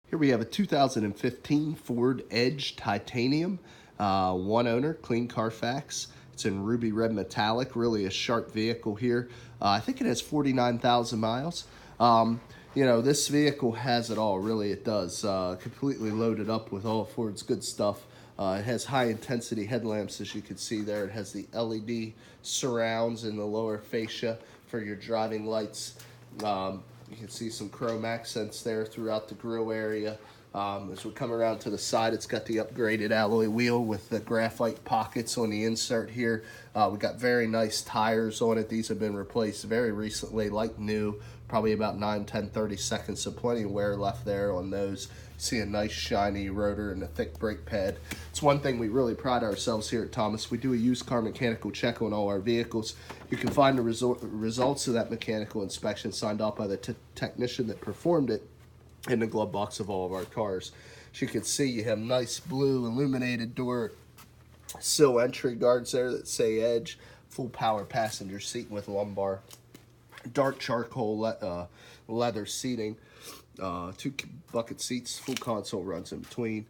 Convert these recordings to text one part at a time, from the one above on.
Here we have a 2015 Ford Edge Titanium, one owner, clean Carfax. It's in ruby red metallic, really a sharp vehicle here. I think it has 49,000 miles. You know, this vehicle has it all, really it does. Completely loaded up with all Ford's good stuff. It has high intensity headlamps, as you can see there. It has the LED surrounds in the lower fascia for your driving lights. You can see some chrome accents there throughout the grille area. As we come around to the side, it's got the upgraded alloy wheel with the graphite pockets on the insert here. We got very nice tires on it. These have been replaced very recently, like new, probably about 9, 10, 30 seconds, so plenty of wear left there on those. See a nice shiny rotor and a thick brake pad. It's one thing we really pride ourselves here at Thomas. We do a used car mechanical check on all our vehicles. You can find the results of that mechanical inspection signed off by the technician that performed it in the glove box of all of our cars. As you can see, you have nice blue illuminated door sill entry guards there that say Edge, full power passenger seat with lumbar, dark charcoal leather seating, 2 bucket seats, full console runs in between.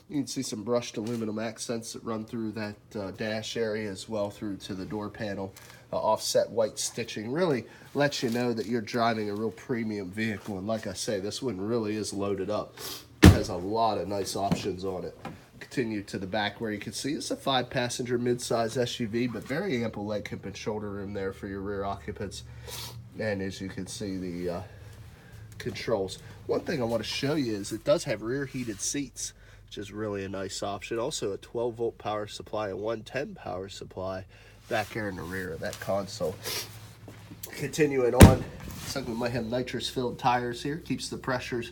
You can see some brushed aluminum accents that run through that dash area as well through to the door panel. Offset white stitching really lets you know that you're driving a real premium vehicle. And like I say, this one really is loaded up. It has a lot of nice options on it. Continue to the back where you can see it's a 5-passenger mid-size SUV, but very ample leg, hip, and shoulder room there for your rear occupants. And as you can see, the controls. One thing I want to show you is it does have rear heated seats, which is really a nice option. Also a 12-volt power supply and 110 power supply back here in the rear of that console. Continuing on, looks like we might have nitrous-filled tires here. Keeps the pressures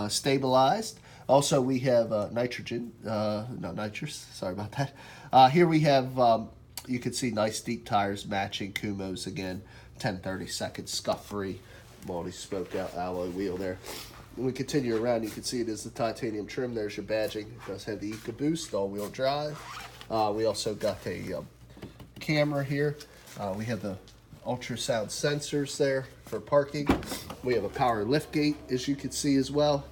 stabilized. Also, we have nitrous, sorry about that. Here we have, you can see nice deep tires matching Kumos again, 10-30 seconds, scuff-free, multi-spoke alloy wheel there. When we continue around, you can see it is the titanium trim. There's your badging. It does have the EcoBoost, all-wheel drive. We also got a camera here. We have the ultrasound sensors there for parking. We have a power lift gate, as you can see as well.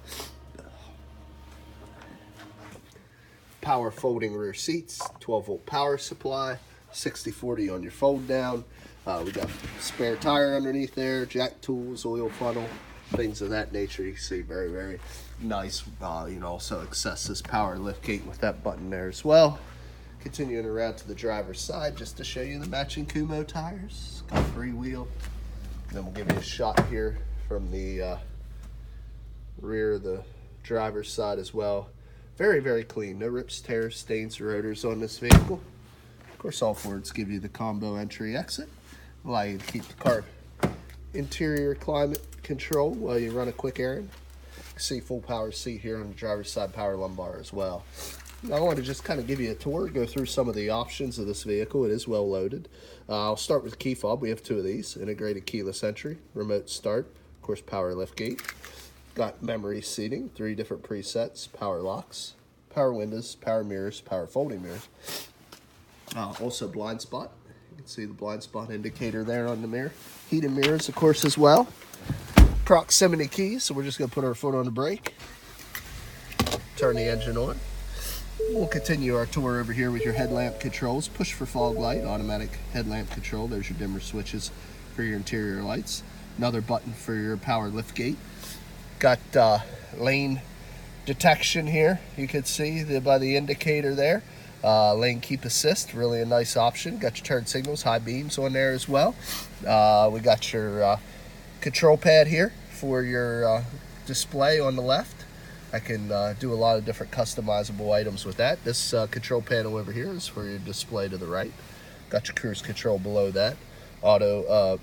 Power folding rear seats, 12-volt power supply, 60/40 on your fold down. We got spare tire underneath there, jack tools, oil funnel, things of that nature. You can see very, very nice. You can also access this power lift gate with that button there as well. Continuing around to the driver's side just to show you the matching Kumo tires. Got a free wheel. Then we'll give you a shot here from the rear of the driver's side as well. Very, very clean. No rips, tears, stains, or rotors on this vehicle. Of course, all Fords give you the combo entry exit. Allow you to keep the car interior climate control while you run a quick errand. You can see full power seat here on the driver's side, power lumbar as well. Now, I want to just kind of give you a tour, go through some of the options of this vehicle. It is well loaded. I'll start with the key fob. We have 2 of these. Integrated keyless entry, remote start, of course, power lift gate. Got memory seating, 3 different presets, power locks, power windows, power mirrors, power folding mirrors. Also blind spot. You can see the blind spot indicator there on the mirror. Heated mirrors, of course, as well. Proximity keys, so we're just going to put our foot on the brake. Turn the engine on. We'll continue our tour over here with your headlamp controls. Push for fog light, automatic headlamp control. There's your dimmer switches for your interior lights. Another button for your power lift gate. Got lane detection here. You can see by the indicator there. Lane keep assist, really a nice option. Got your turn signals, high beams on there as well. We got your control pad here for your display on the left. I can do a lot of different customizable items with that. This control panel over here is for your display to the right. Got your cruise control below that. Audio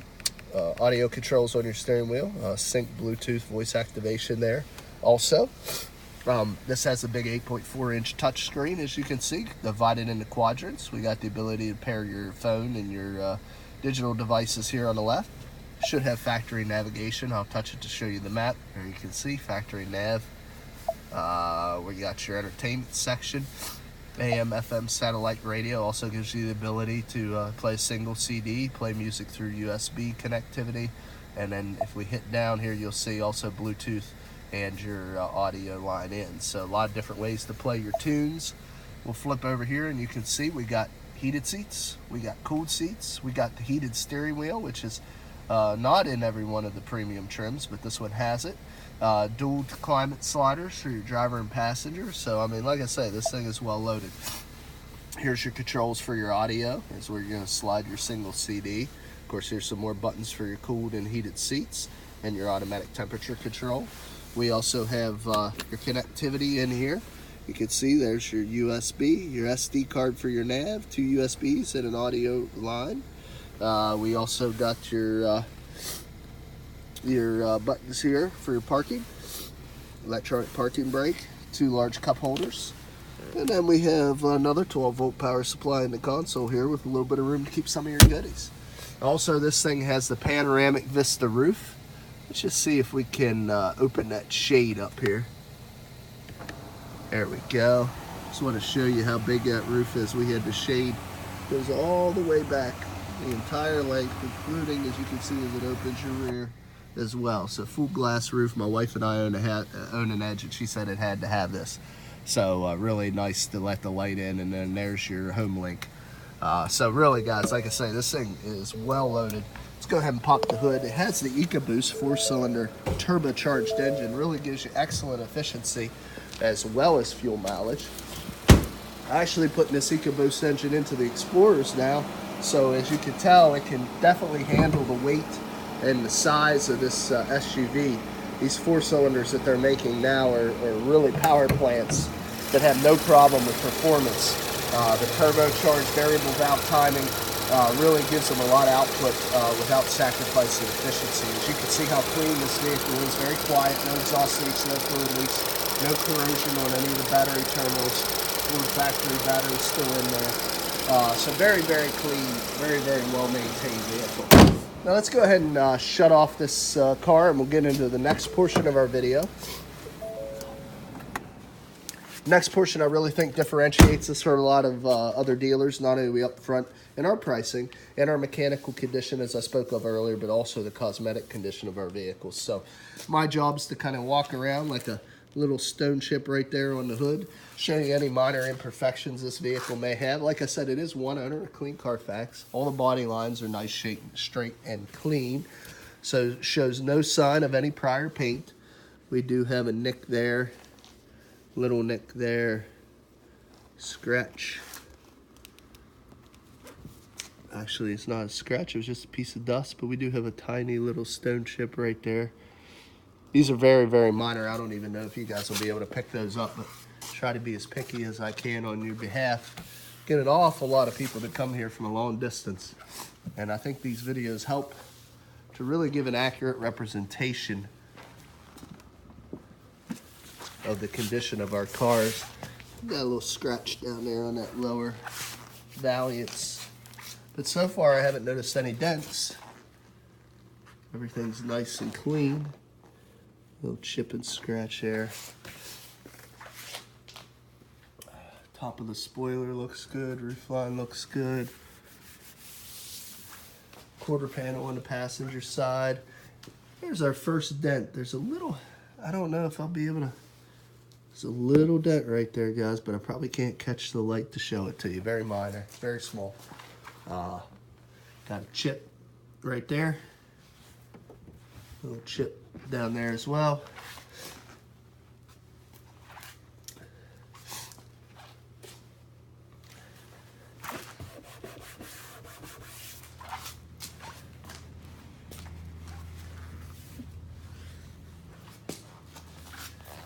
controls on your steering wheel. Sync Bluetooth voice activation there. Also, this has a big 8.4-inch touchscreen, as you can see, divided into quadrants. We got the ability to pair your phone and your digital devices here on the left. Should have factory navigation. I'll touch it to show you the map. There you can see factory nav. We got your entertainment section. AM, FM satellite radio also gives you the ability to play a single CD, play music through USB connectivity. And then if we hit down here, you'll see also Bluetooth and your audio line in. So a lot of different ways to play your tunes. We'll flip over here and you can see we got heated seats, we got cooled seats, we got the heated steering wheel, which is not in every one of the premium trims, but this one has it. Dual climate sliders for your driver and passenger. So I mean, like I say, this thing is well loaded. Here's your controls for your audio. Here's where you're going to slide your single CD. Of course, here's some more buttons for your cooled and heated seats and your automatic temperature control. We also have your connectivity in here. You can see there's your USB, your SD card for your nav, 2 USBs and an audio line. We also got your buttons here for your parking, electronic parking brake, 2 large cup holders. And then we have another 12-volt power supply in the console here with a little bit of room to keep some of your goodies. Also, this thing has the panoramic vista roof. Let's just see if we can open that shade up here. There we go. Just want to show you how big that roof is. We had the shade goes all the way back, the entire length, including, as you can see, as it opens your rear as well. So full glass roof. My wife and I own an Edge, and she said it had to have this. So really nice to let the light in, and then there's your home link. So really, guys, like I say, this thing is well loaded. Let's go ahead and pop the hood. It has the EcoBoost 4-cylinder turbocharged engine. Really gives you excellent efficiency as well as fuel mileage. Actually putting this EcoBoost engine into the Explorers now, so as you can tell, it can definitely handle the weight and the size of this SUV. These 4-cylinders that they're making now are really power plants that have no problem with performance. The turbocharged variable valve timing really gives them a lot of output without sacrificing efficiency. As you can see how clean this vehicle is, very quiet, no exhaust leaks, no fluid leaks, no corrosion on any of the battery terminals. Full factory battery still in there. So very, very clean, very, very well maintained vehicle. Now let's go ahead and shut off this car, and we'll get into the next portion of our video. Next portion I really think differentiates us from a lot of other dealers, not only up front in our pricing and our mechanical condition, as I spoke of earlier, but also the cosmetic condition of our vehicles. So my job is to kind of walk around like a little stone chip right there on the hood, showing you any minor imperfections this vehicle may have. Like I said, it is one owner, a clean Carfax. All the body lines are nice, straight, and clean. So it shows no sign of any prior paint. We do have a nick there, little nick there, scratch. Actually, it's not a scratch, it was just a piece of dust, but we do have a tiny little stone chip right there. These are very, very minor. I don't even know if you guys will be able to pick those up, but try to be as picky as I can on your behalf. Get an awful lot of people that come here from a long distance, and I think these videos help to really give an accurate representation of the condition of our cars. Got a little scratch down there on that lower Valiance, but so far I haven't noticed any dents. Everything's nice and clean. Little chip and scratch there. Top of the spoiler looks good. Roof line looks good. Quarter panel on the passenger side. Here's our first dent. There's a little, I don't know if I'll be able to, there's a little dent right there, guys, but I probably can't catch the light to show it to you. Very minor, very small. Got a chip right there. Little chip down there as well.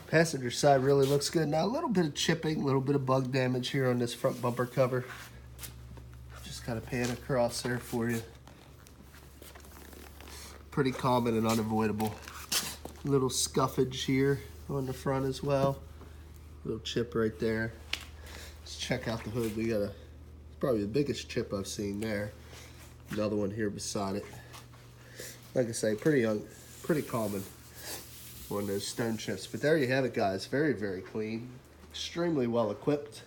Passenger side really looks good. Now a little bit of chipping, a little bit of bug damage here on this front bumper cover. Just kind of pan across there for you. Pretty common and unavoidable. Little scuffage here on the front as well. Little chip right there. Let's check out the hood. We got a, probably the biggest chip I've seen there. Another one here beside it. Like I say, pretty common on those stone chips. But there you have it, guys. Very, very clean. Extremely well equipped.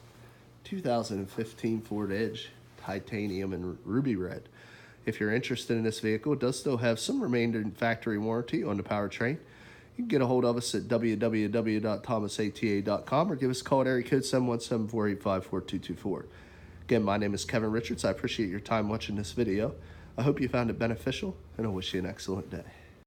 2015 Ford Edge, titanium and ruby red. If you're interested in this vehicle, it does still have some remainder factory warranty on the powertrain. you can get a hold of us at www.thomasata.com or give us a call at area code 717-485-4224. Again, my name is Kevin Richards. I appreciate your time watching this video. I hope you found it beneficial, and I wish you an excellent day.